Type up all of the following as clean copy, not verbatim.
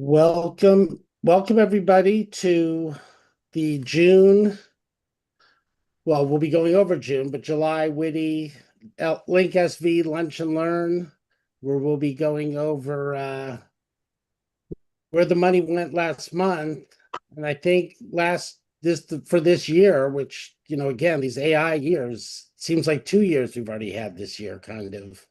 Welcome everybody to the June. Well, we'll be going over June, but July WITI LinkSV Lunch and Learn, where we'll be going over where the money went last month, and I think last this for this year, which again these AI years seems like 2 years we've already had this year, kind of.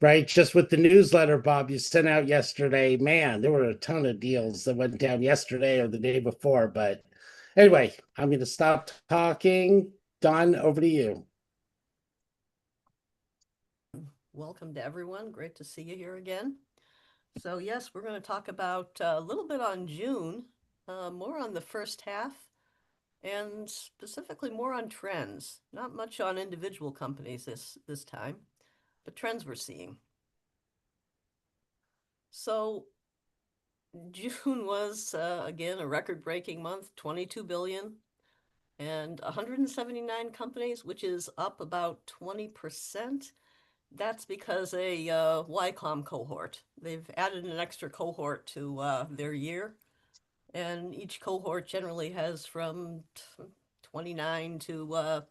Right, just with the newsletter, Bob, you sent out yesterday, man, there were a ton of deals that went down yesterday or the day before. But anyway, I'm going to stop talking. Don, over to you. Welcome to everyone. Great to see you here again. So yes, we're going to talk about a little bit on June, more on the first half, and specifically more on trends. Not much on individual companies this time, but trends we're seeing. So June was again a record-breaking month, 22 billion and 179 companies, which is up about 20%. That's because a YCOM cohort. They've added an extra cohort to their year, and each cohort generally has from 29 to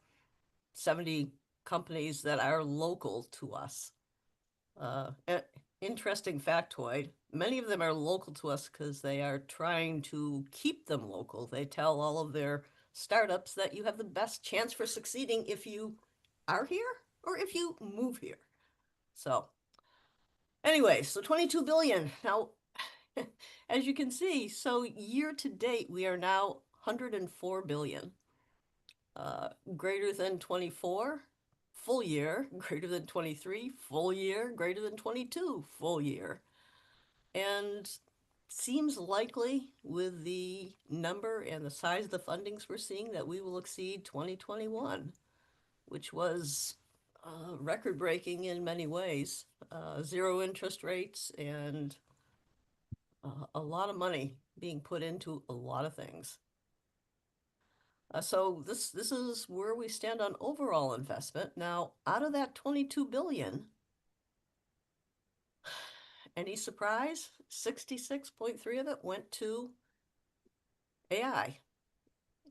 70 companies that are local to us. Interesting factoid, many of them are local to us because they are trying to keep them local. They tell all of their startups that you have the best chance for succeeding if you are here or if you move here. So anyway, so 22 billion. Now, as you can see, so year to date, we are now 104 billion. Greater than 24, full year. Greater than 23, full year. Greater than 22, full year. And seems likely with the number and the size of the fundings we're seeing that we will exceed 2021, which was record-breaking in many ways. Zero interest rates and a lot of money being put into a lot of things. So this is where we stand on overall investment. Now, out of that 22 billion, any surprise? 66.3 of it went to AI.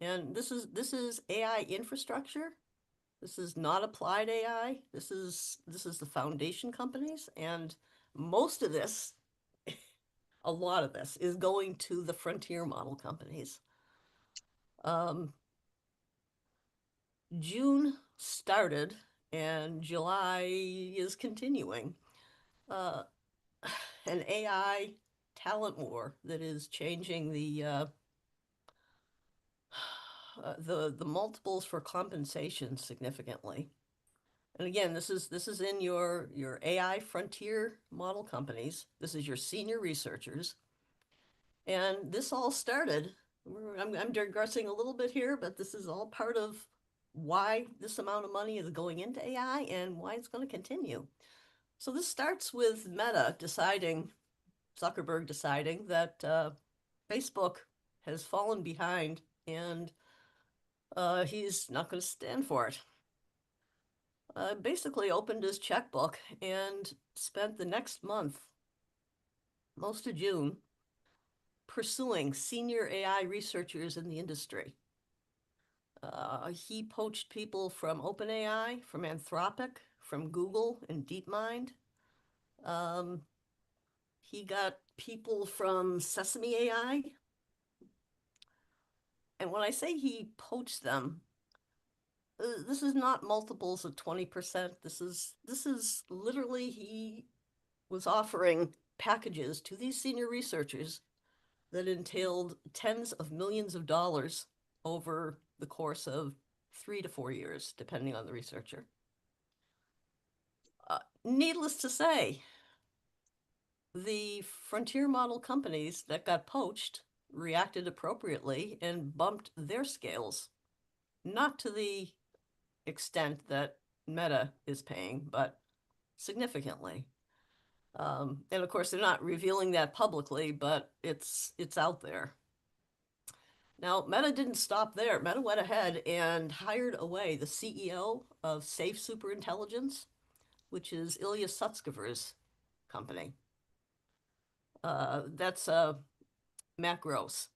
And this is AI infrastructure. This is not applied AI. This is the foundation companies, and most of this, a lot of this, is going to the frontier model companies. June started and July is continuing. An AI talent war that is changing the multiples for compensation significantly. And again, this is in your AI frontier model companies. This is your senior researchers. And this all started, I'm digressing a little bit here, but this is all part of why this amount of money is going into AI and why it's going to continue. So this starts with Meta deciding, Zuckerberg deciding that Facebook has fallen behind and he's not going to stand for it. Basically opened his checkbook and spent the next month, most of June, pursuing senior AI researchers in the industry. He poached people from OpenAI, from Anthropic, from Google and DeepMind. He got people from Sesame AI. And when I say he poached them, this is not multiples of 20%. This is literally he was offering packages to these senior researchers that entailed tens of millions of dollars over the course of 3 to 4 years, depending on the researcher. Needless to say, the frontier model companies that got poached reacted appropriately and bumped their scales, not to the extent that Meta is paying, but significantly. And of course, they're not revealing that publicly, but it's out there. Now, Meta didn't stop there. Meta went ahead and hired away the CEO of Safe Superintelligence, which is Ilya Sutskever's company. That's Matt Gross.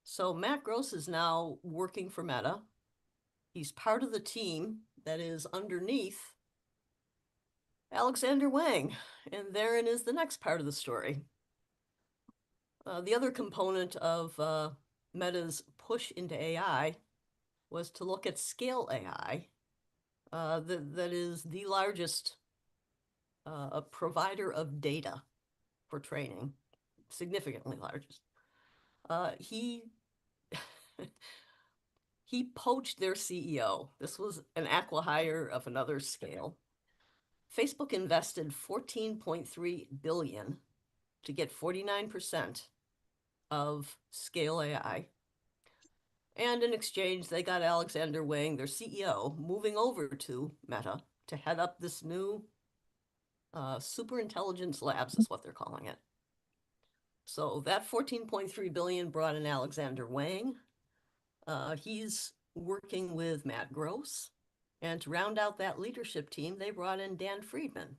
So Matt Gross is now working for Meta. He's part of the team that is underneath Alexander Wang, and therein is the next part of the story. The other component of Meta's push into AI was to look at scale AI, that is the largest provider of data for training, significantly largest. He he poached their CEO. This was an acqui-hire of another scale. Facebook invested 14.3 billion to get 49% of Scale AI. And in exchange, they got Alexander Wang, their CEO, moving over to Meta to head up this new super intelligence labs is what they're calling it. So that 14.3 billion brought in Alexander Wang. He's working with Matt Gross. And to round out that leadership team, they brought in Dan Friedman.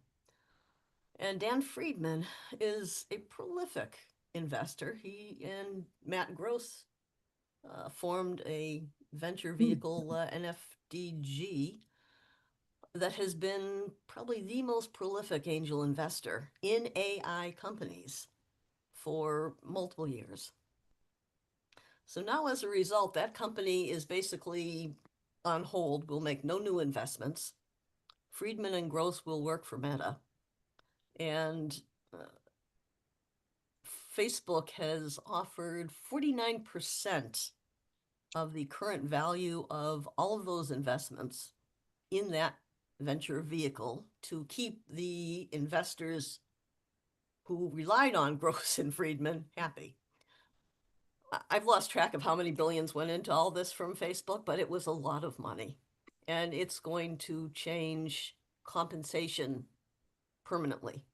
And Dan Friedman is a prolific investor. He and Matt Gross formed a venture vehicle, NFDG, that has been probably the most prolific angel investor in AI companies for multiple years. So now as a result, that company is basically on hold, will make no new investments. Friedman and Gross will work for Meta. And Facebook has offered 49% of the current value of all of those investments in that venture vehicle to keep the investors who relied on Gross and Friedman happy. I've lost track of how many billions went into all this from Facebook, but it was a lot of money. And it's going to change compensation permanently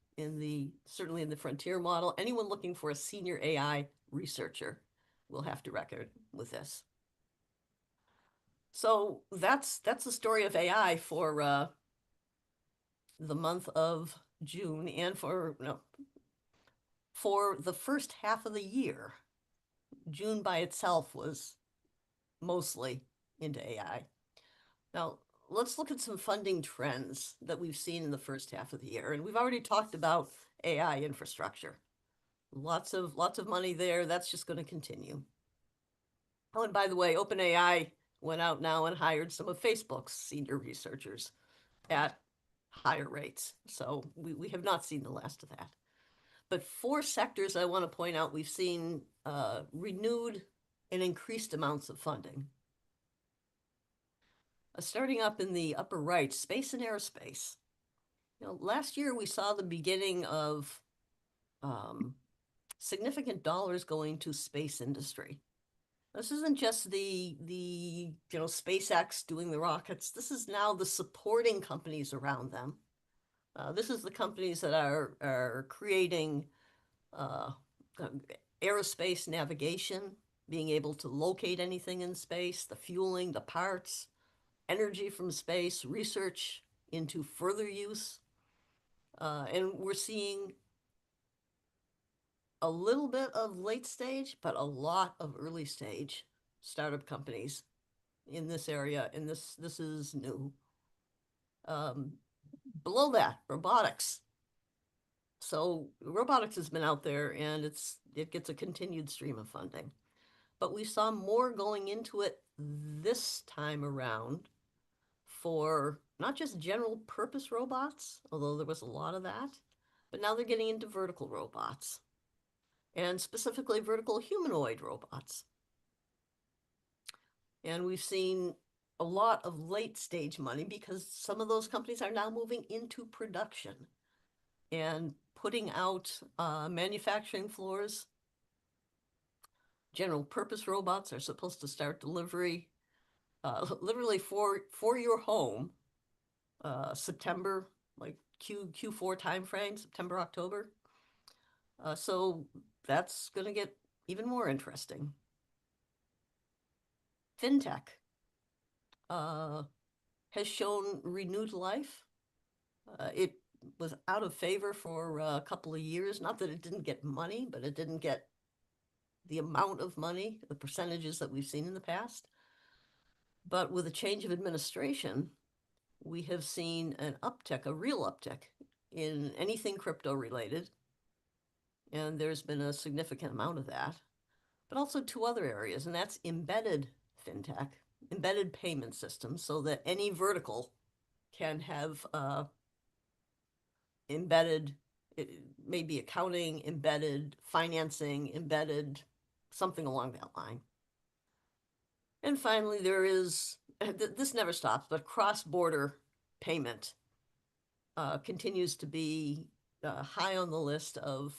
certainly in the frontier model. Anyone looking for a senior AI researcher will have to reckon with this. So that's the story of AI for the month of June and for the first half of the year. June by itself was mostly into AI. Now, let's look at some funding trends that we've seen in the first half of the year. And we've already talked about AI infrastructure. Lots of money there. That's just going to continue. Oh, and by the way, OpenAI went out now and hired some of Facebook's senior researchers at higher rates. So we have not seen the last of that. But 4 sectors I want to point out, we've seen renewed and increased amounts of funding. Starting up in the upper right, space and aerospace. Last year we saw the beginning of significant dollars going to space industry. This isn't just the SpaceX doing the rockets. This is now the supporting companies around them. This is the companies that are creating aerospace navigation, being able to locate anything in space, the fueling, the parts, energy from space, research into further use. And we're seeing a little bit of late stage, but a lot of early stage startup companies in this area. And this is new. Below that, robotics. So robotics has been out there and it gets a continued stream of funding. But we saw more going into it this time around for not just general purpose robots, although there was a lot of that, but now they're getting into vertical robots, and specifically vertical humanoid robots. And we've seen a lot of late stage money because some of those companies are now moving into production and putting out manufacturing floors. General purpose robots are supposed to start delivery literally for your home September, like Q4 timeframe, September, October. So that's going to get even more interesting. FinTech has shown renewed life. It was out of favor for a couple of years. Not that it didn't get money, but it didn't get the amount of money, the percentages that we've seen in the past. But with a change of administration, we have seen an uptick, a real uptick in anything crypto related. And there's been a significant amount of that, but also two other areas, and that's embedded fintech, embedded payment systems, so that any vertical can have embedded, it may be accounting, embedded financing, embedded something along that line. And finally, there is, this never stops, but cross-border payment continues to be high on the list of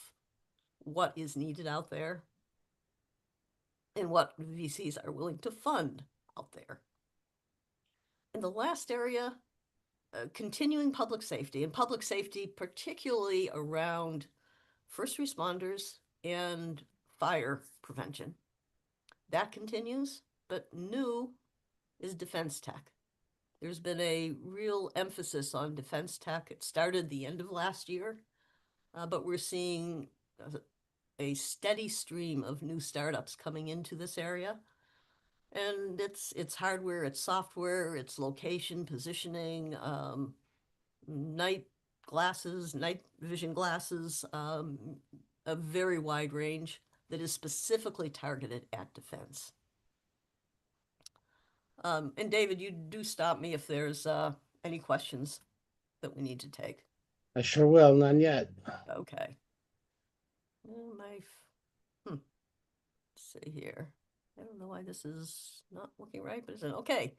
what is needed out there and what VCs are willing to fund out there. And the last area, continuing public safety, and public safety particularly around first responders and fire prevention. That continues, but new is defense tech. There's been a real emphasis on defense tech. It started the end of last year, but we're seeing a steady stream of new startups coming into this area. And it's hardware, it's software, it's location, positioning, night glasses, night vision glasses, a very wide range that is specifically targeted at defense. And David, you do stop me if there's any questions that we need to take. I sure will. None yet. Okay. Let's see here. I don't know why this is not looking right, but it's okay.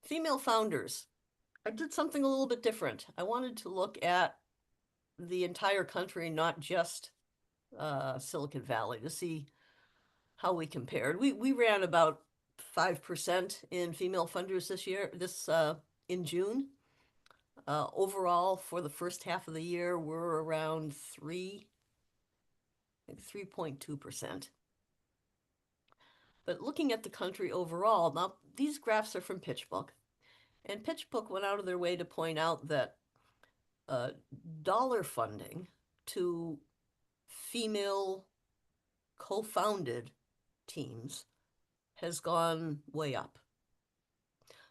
Female founders. I did something a little bit different. I wanted to look at the entire country, not just Silicon Valley, to see how we compared. We ran about 5% in female funders this year, in June. Overall, for the first half of the year, we're around 3.2%. But looking at the country overall, now these graphs are from PitchBook, and PitchBook went out of their way to point out that dollar funding to female co-founded teams has gone way up.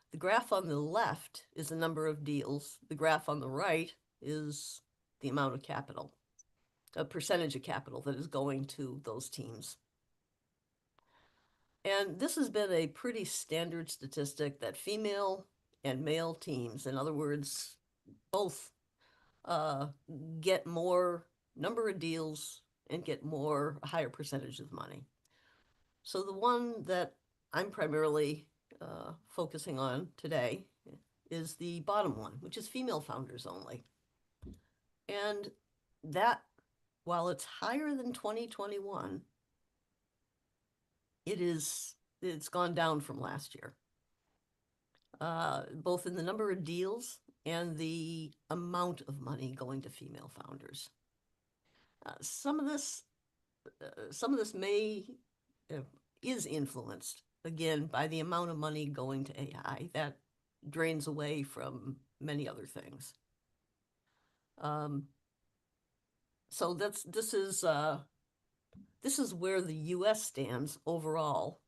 The graph on the left is the number of deals. The graph on the right is the amount of capital, a percentage of capital that is going to those teams. And this has been a pretty standard statistic that female and male teams, in other words, both get more number of deals and get a higher percentage of money. So the one that I'm primarily focusing on today is the bottom one, which is female founders only. And that, while it's higher than 2021, it's gone down from last year, both in the number of deals and the amount of money going to female founders. Some of this is influenced again by the amount of money going to AI that drains away from many other things. So this is where the U.S. stands overall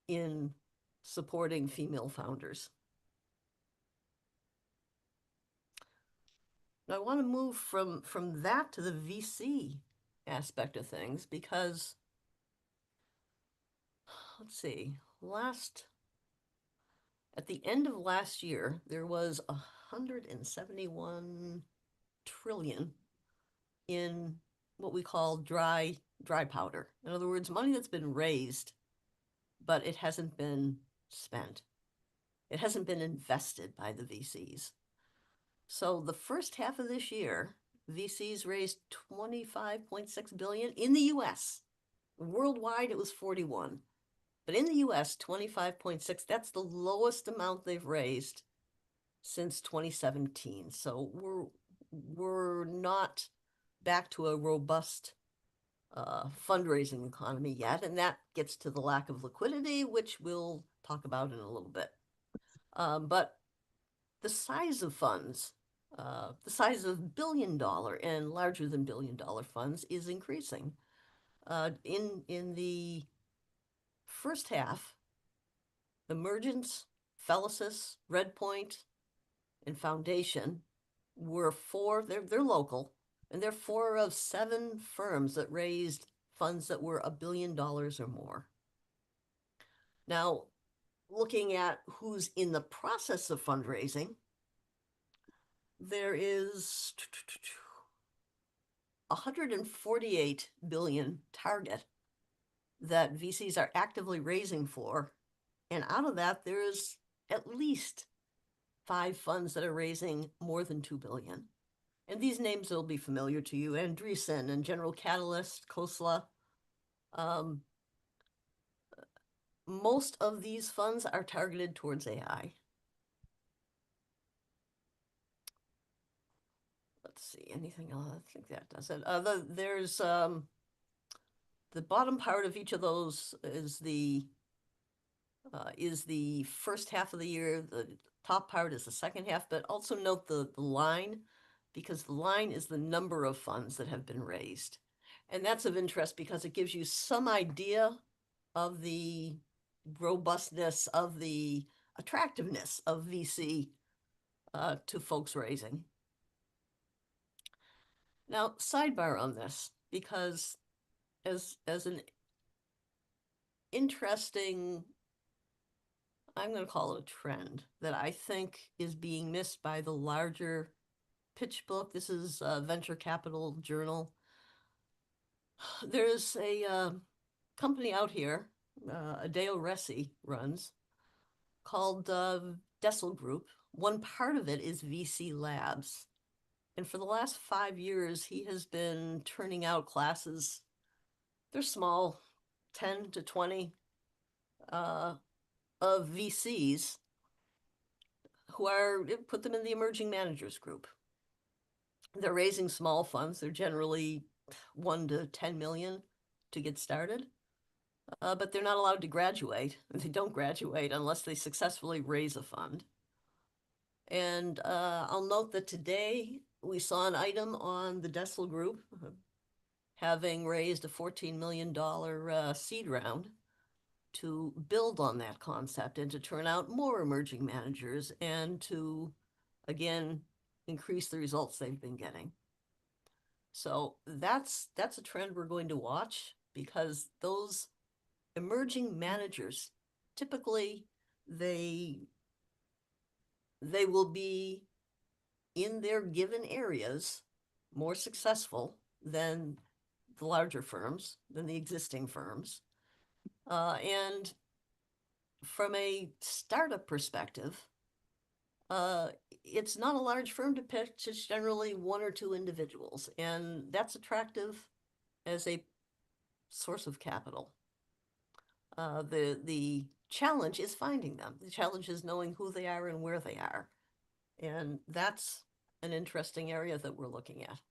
in supporting female founders. Now, I want to move from that to the VC aspect of things because, let's see, at the end of last year, there was 171 trillion in what we call dry powder. In other words, money that's been raised, but it hasn't been spent. It hasn't been invested by the VCs. So the first half of this year, VCs raised 25.6 billion in the US. Worldwide, it was 41. But in the US, 25.6, that's the lowest amount they've raised since 2017. So we're not back to a robust fundraising economy yet, and that gets to the lack of liquidity, which we'll talk about in a little bit. But the size of funds The size of billion-dollar and larger than billion-dollar funds is increasing. In the first half, Emergence, Felicis, Redpoint, and Foundation were they're local, and they're 4 of 7 firms that raised funds that were $1 billion or more. Now, looking at who's in the process of fundraising, there is 148 billion target that VCs are actively raising for. And out of that, there's at least 5 funds that are raising more than 2 billion. And these names will be familiar to you: Andreessen and General Catalyst, Khosla. Most of these funds are targeted towards AI. Let's see, anything else? I think that does it. There's the bottom part of each of those is the first half of the year. The top part is the second half, but also note the line, because the line is the number of funds that have been raised. And that's of interest because it gives you some idea of the robustness, of the attractiveness of VC to folks raising. Now, sidebar on this, because as an interesting, I'm going to call it a trend that I think is being missed by the larger pitch book. This is a Venture Capital Journal. There's a company out here, Adeo Resi runs, called Dessel Group. One part of it is VC Labs. And for the last 5 years, he has been turning out classes. They're small, 10 to 20, of VCs who are, put them in the emerging managers group. They're raising small funds. They're generally 1 to 10 million to get started. But they're not allowed to graduate. They don't graduate unless they successfully raise a fund. And I'll note that today we saw an item on the Dessel Group having raised a $14 million seed round to build on that concept and to turn out more emerging managers and to, again, increase the results they've been getting. So that's a trend we're going to watch, because those emerging managers, typically they will be in their given areas more successful than the larger firms, than the existing firms. And from a startup perspective, it's not a large firm to pitch. It's generally 1 or 2 individuals, and that's attractive as a source of capital. The challenge is finding them. The challenge is knowing who they are and where they are. And that's an interesting area that we're looking at.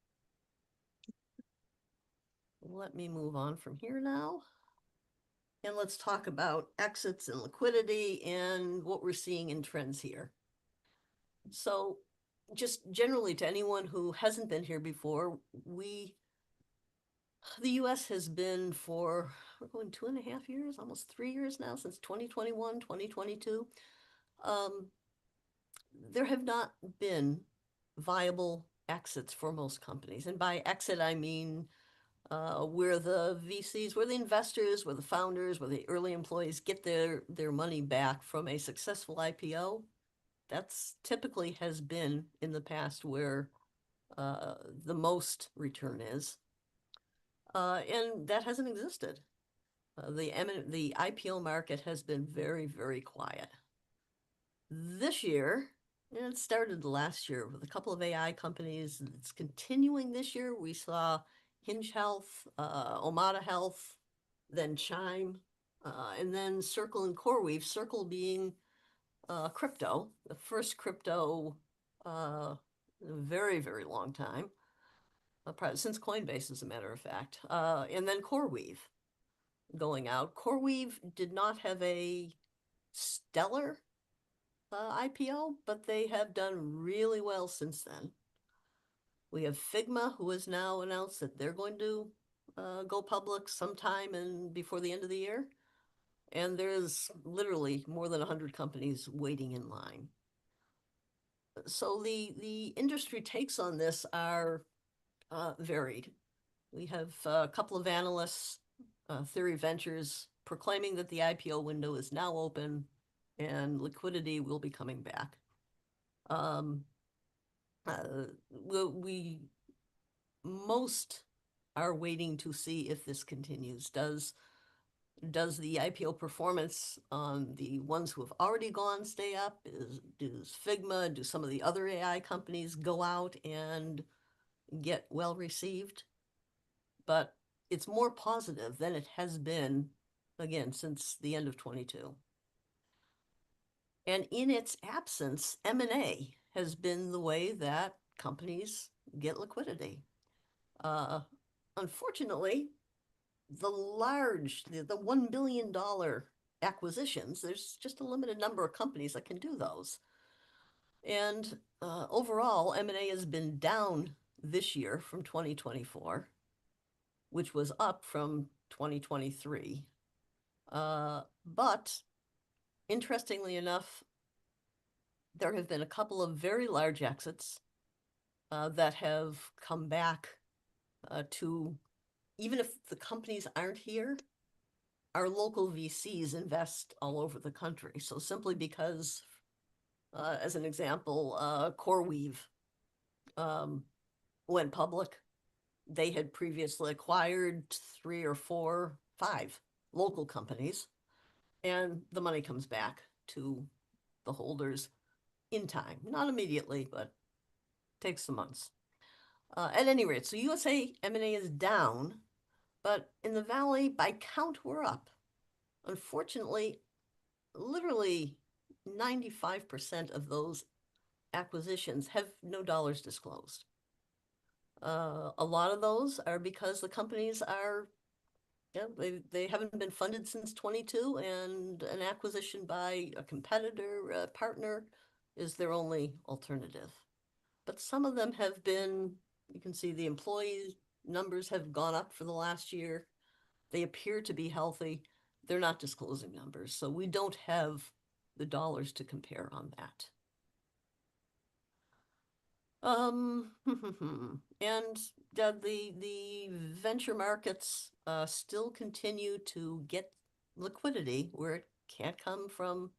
Let me move on from here now. And let's talk about exits and liquidity and what we're seeing in trends here. So just generally, to anyone who hasn't been here before, the US has been for, we're going 2.5 years, almost 3 years now, since 2021, 2022. There have not been viable exits for most companies. And by exit, I mean where the VCs, where the investors, where the founders, where the early employees get their money back from a successful IPO. That's typically has been in the past where the most return is. And that hasn't existed. The IPO market has been very, very quiet. This year, and it started last year with a couple of AI companies. It's continuing this year. We saw Hinge Health, Omada Health, then Chime, and then Circle and CoreWeave. Circle being crypto, the first crypto in a very, very long time, probably since Coinbase, as a matter of fact. And then CoreWeave going out. CoreWeave did not have a stellar IPO, but they have done really well since then. We have Figma, who has now announced that they're going to go public sometime before the end of the year. And there's literally more than 100 companies waiting in line. So the industry takes on this are varied. We have a couple of analysts, Theory Ventures, proclaiming that the IPO window is now open and liquidity will be coming back. Um, we most are waiting to see if this continues. Does the IPO performance on the ones who have already gone stay up? Does Figma, do some of the other AI companies go out and get well received? But it's more positive than it has been, again, since the end of 22. And in its absence, M&A has been the way that companies get liquidity. Uh, Unfortunately, the $1 billion acquisitions, there's just a limited number of companies that can do those. And overall, M&A has been down this year from 2024, which was up from 2023. But interestingly enough, there have been a couple of very large exits that have come back to, even if the companies aren't here, our local VCs invest all over the country. So simply because, as an example, CoreWeave um, went public, they had previously acquired 3 or 4, 5 local companies, and the money comes back to the holders in time. Not immediately, but takes some months. At any rate, so USA M&A is down, but in the Valley, by count, we're up. Unfortunately, literally 95% of those acquisitions have no dollars disclosed. A lot of those are because the companies are, they haven't been funded since 22, and an acquisition by a competitor, a partner, is their only alternative. But some of them have been, you can see the employee numbers have gone up for the last year. They appear to be healthy. They're not disclosing numbers, so we don't have the dollars to compare on that. And the venture markets still continue to get liquidity where it can't come from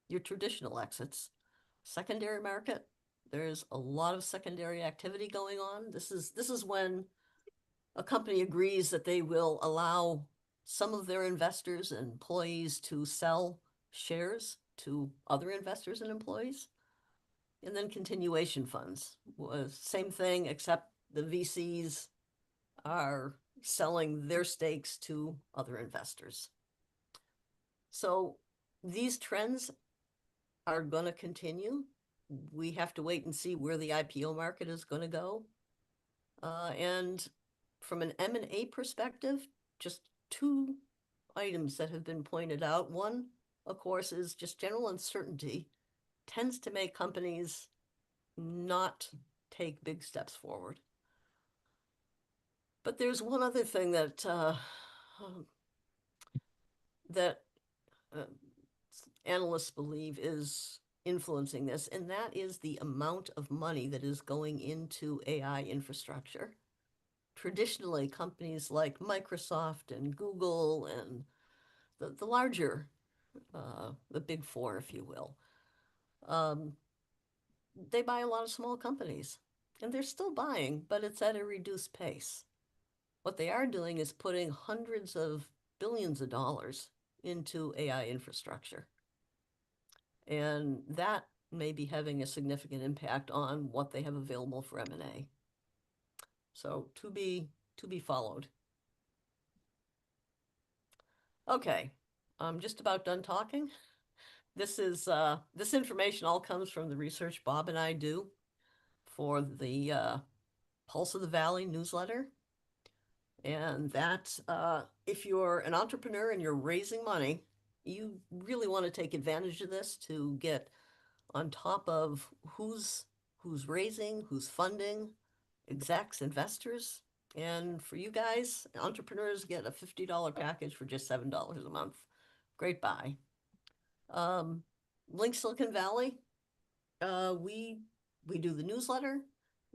your traditional exits. Secondary market, there's a lot of secondary activity going on. This is when a company agrees that they will allow some of their investors and employees to sell shares to other investors and employees. And then continuation funds was same thing, except the VCs are selling their stakes to other investors. So these trends are going to continue. We have to wait and see where the IPO market is going to go. And from an M&A perspective, just 2 items that have been pointed out. One, of course, is just general uncertainty tends to make companies not take big steps forward. But there's one other thing that that uh, analysts believe is influencing this, and that is the amount of money that is going into AI infrastructure. Traditionally, companies like Microsoft and Google and the larger, the big 4, if you will, um, they buy a lot of small companies, and they're still buying, but it's at a reduced pace. What they are doing is putting hundreds of billions of dollars into AI infrastructure. And that may be having a significant impact on what they have available for M&A. So to be followed. Okay, I'm just about done talking. This information all comes from the research Bob and I do for the Pulse of the Valley newsletter. And that, if you're an entrepreneur and you're raising money, you really want to take advantage of this to get on top of who's raising, who's funding, execs, investors. And for you guys, entrepreneurs get a $50 package for just $7 a month. Great buy. Link Silicon Valley, we do the newsletter.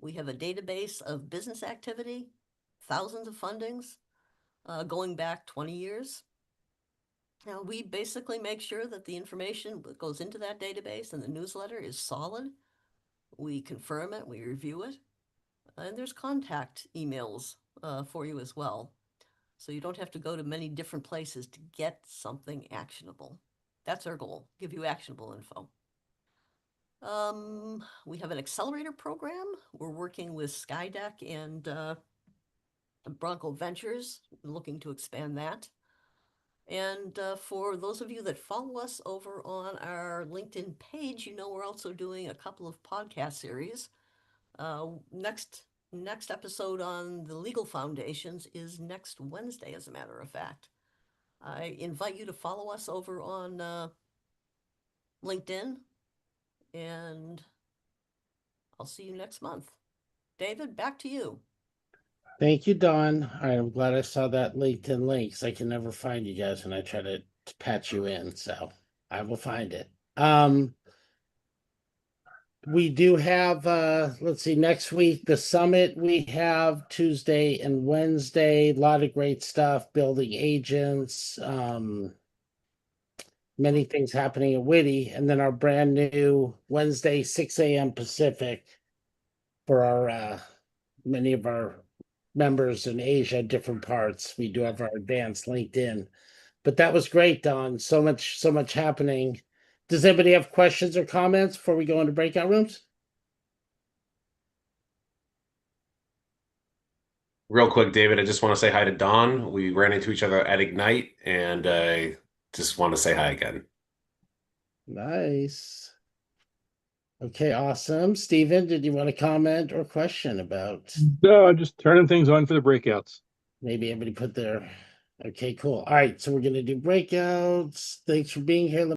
We have a database of business activity, thousands of fundings, going back 20 years. Now, we basically make sure that the information that goes into that database and the newsletter is solid. We confirm it, we review it, and there's contact emails for you as well. So you don't have to go to many different places to get something actionable. That's our goal, give you actionable info. We have an accelerator program. We're working with Skydeck and Bronco Ventures, looking to expand that. And for those of you that follow us over on our LinkedIn page, you know we're also doing a couple of podcast series. Next episode on the legal foundations is next Wednesday, as a matter of fact. I invite you to follow us over on LinkedIn, and I'll see you next month. David, back to you. Thank you, Don. All right, I'm glad I saw that LinkedIn link, 'cause I can never find you guys when I try to patch you in, so I will find it. We do have let's see, next week the summit we have Tuesday and Wednesday, a lot of great stuff, building agents, many things happening at WITI, and then our brand new Wednesday 6 a.m. Pacific for our many of our members in Asia, different parts. We do have our advanced LinkedIn. But that was great, Don. So much happening. Does anybody have questions or comments before we go into breakout rooms? Real quick, David, I just want to say hi to Don. We ran into each other at Ignite, and I just want to say hi again. Nice. Okay, awesome. Stephen, did you want to comment or question about No, just turning things on for the breakouts. maybe everybody put their okay, cool. All right, so we're gonna do breakouts. Thanks for being here.